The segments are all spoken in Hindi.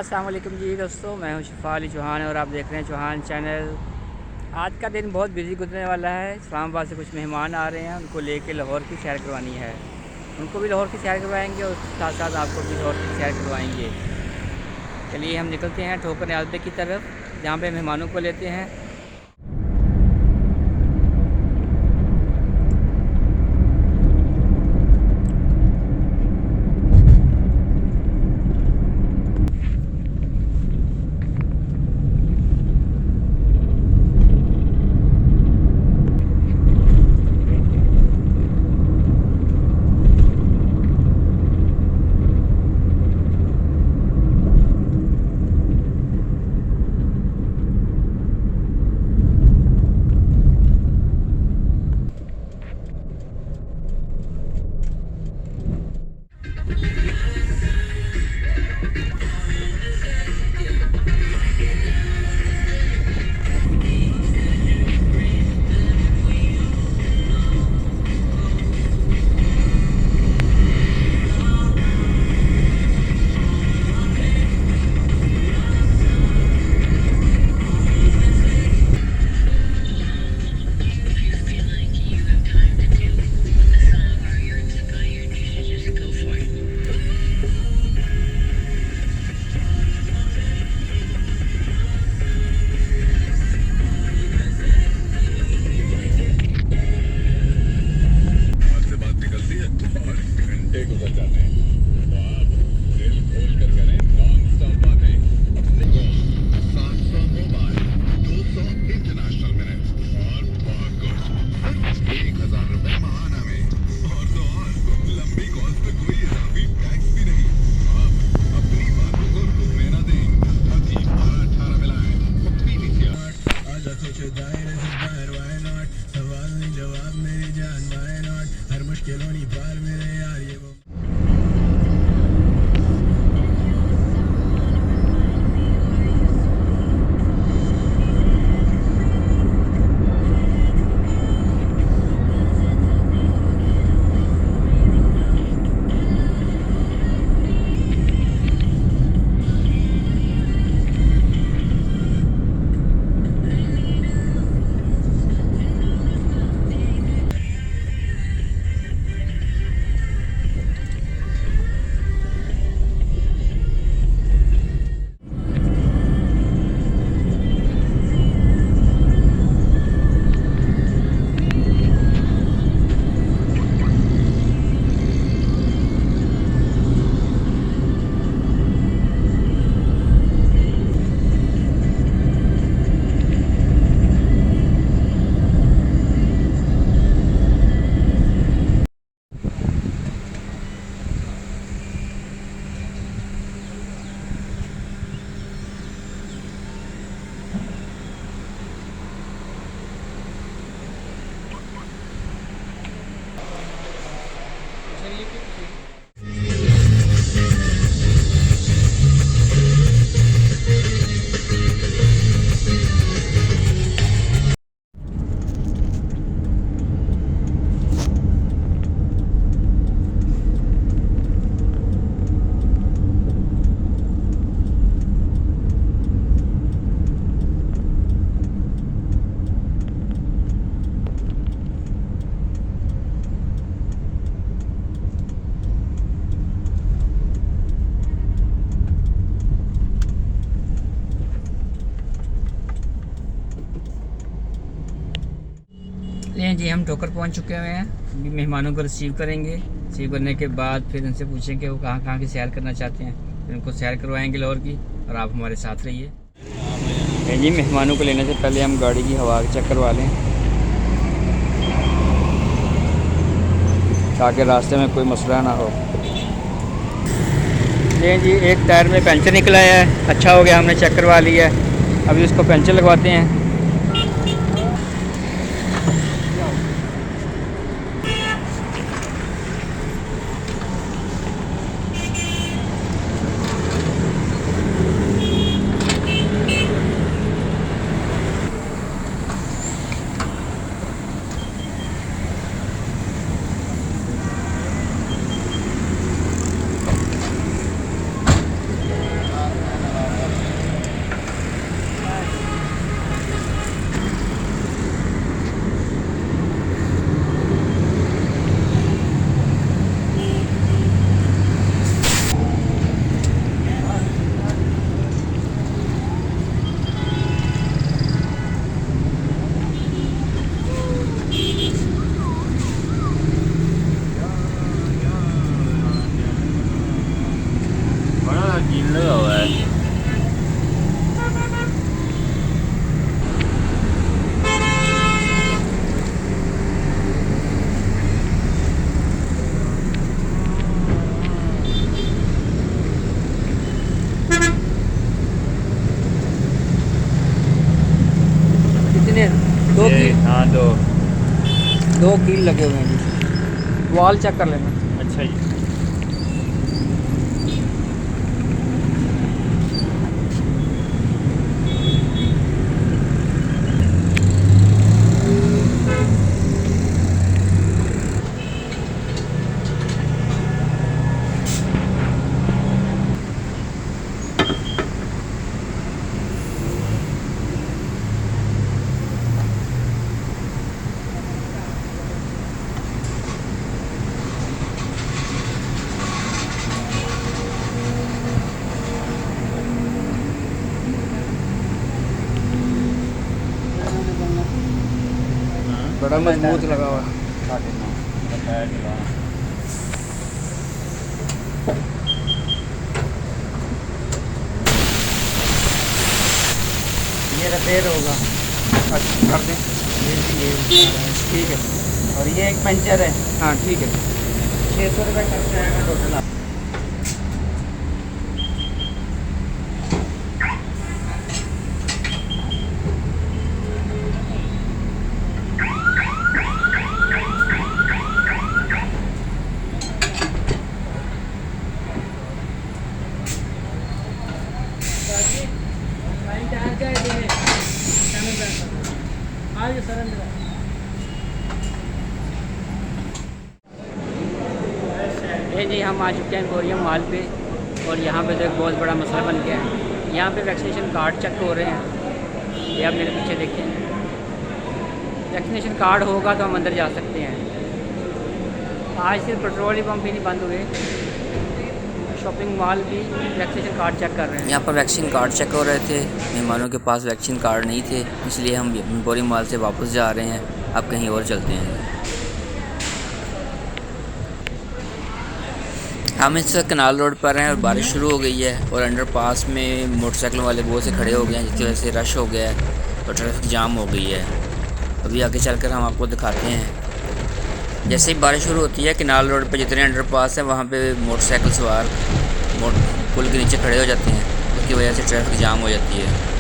अस्सलाम वालेकुम जी दोस्तों, मैं हूं शिफा अली चौहान और आप देख रहे हैं चौहान चैनल। आज का दिन बहुत बिजी गुजरने वाला है। इस्लामाबाद से कुछ मेहमान आ रहे हैं, उनको लेके लाहौर की सैर करवानी है। उनको भी लाहौर की सैर करवाएंगे और साथ साथ आपको भी लाहौर की सैर करवाएंगे। चलिए हम निकलते हैं ठोकर न्याज़ की तरफ, जहाँ पे मेहमानों को लेते हैं। लें जी, हम ठोकर पहुंच चुके हुए हैं। अभी मेहमानों को रिसीव करेंगे। रिसीव करने के बाद फिर उनसे पूछेंगे वो कहाँ कहाँ की सैर करना चाहते हैं, फिर उनको सैर करवाएंगे लाहौर की। और आप हमारे साथ रहिए। जी, मेहमानों को लेने से पहले हम गाड़ी की हवा चेक करवा लें, ताकि रास्ते में कोई मसला ना हो। जी, एक टायर में पंचर निकला है। अच्छा हो गया, हमने चेक करवा लिया है। अभी उसको पंचर लगवाते हैं। हाँ 2। 2 कील लगे हुए हैं जी। वाल चेक कर लेना। अच्छा जी। बड़ा मजबूत लगा हुआ। ये रिपेयर होगा। अच्छा कर दें। ये ठीक है। और ये एक पंचर है। हाँ ठीक है। 600 रुपये खर्चा आएगा टोटल। ये जी हम आ चुके हैं एम्पोरियम मॉल पे और यहाँ पे तो एक बहुत बड़ा मसला बन गया है। यहाँ पे वैक्सीनेशन कार्ड चेक हो रहे हैं। ये आप मेरे पीछे देखें, वैक्सीनेशन कार्ड होगा तो हम अंदर जा सकते हैं। आज सिर्फ पेट्रोल पंप ही नहीं बंद हुए, शॉपिंग मॉल भी वैक्सीनेशन कार्ड चेक कर रहे हैं। यहाँ पर वैक्सीन कार्ड चेक हो रहे थे। मेहमानों के पास वैक्सीन कार्ड नहीं थे, इसलिए हम एम्पोरियम मॉल से वापस जा रहे हैं। अब कहीं और चलते हैं। हम इस वक्त कनाल रोड पर हैं और बारिश शुरू हो गई है और अंडरपास में मोटरसाइकिलों वाले बहुत से खड़े हो गए हैं, जिसकी वजह से रश हो गया है और ट्रैफिक जाम हो गई है। अभी आगे चलकर हम आपको दिखाते हैं। जैसे ही बारिश शुरू होती है, कनाल रोड पर जितने अंडरपास हैं वहाँ पे मोटरसाइकिल सवार पुल के नीचे खड़े हो जाते हैं, उसकी वजह से ट्रैफिक जाम हो जाती है।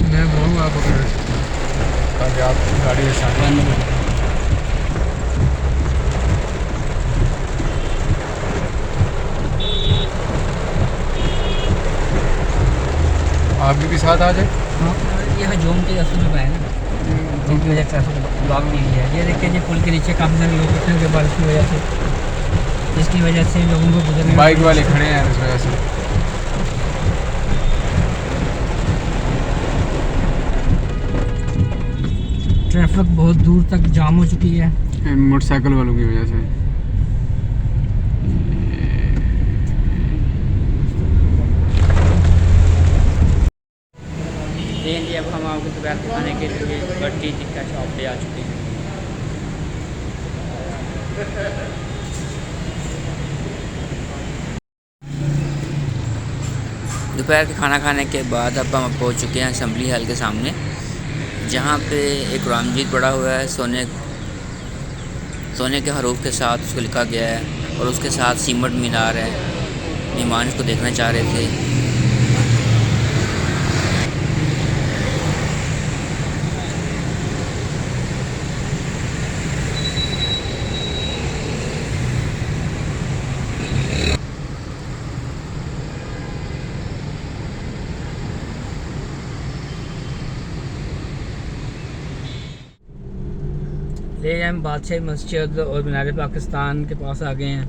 मैं बोलूँगा आप ताकि आप गाड़ी सामान आप भी साथ आ जाए। हाँ, ये हजूम के असल में है ना, जिनकी वजह से ट्रैफिक ब्लॉक नहीं है। ये देखिए जी, पुल के नीचे काफ़ी सारे लोग इकट्ठे हुए बारिश की वजह से, जिसकी वजह से लोगों को गुजरने बाइक वाले खड़े हैं इस वजह से। ट्रैफिक बहुत दूर तक जाम हो चुकी है मोटरसाइकिल वालों की वजह से। अब हम आपको दोपहर के खाने के लिए बट्टी टिक्का शॉप पे आ चुके हैं। दोपहर के खाना खाने के बाद अब हम पहुंच चुके हैं असम्बली हॉल के सामने, जहां पे एक कुरान मजीद पड़ा हुआ है सोने के हरूफ के साथ उसको लिखा गया है और उसके साथ सीमट मीनार है। मेहमान इसको देखना चाह रहे थे। ले हम बादशाही मस्जिद और मीनार पाकिस्तान के पास आ गए हैं।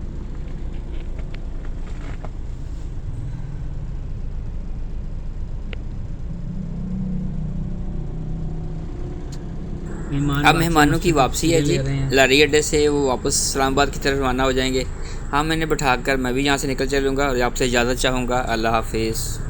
अब मेहमानों की वापसी है जी। लारी अड्डे से वो वापस इस्लामाबाद की तरफ रवाना हो जाएंगे। हाँ, मैंने बैठा कर मैं भी यहाँ से निकल चलूँगा और आपसे इजाज़त चाहूँगा। अल्लाह हाफिज़।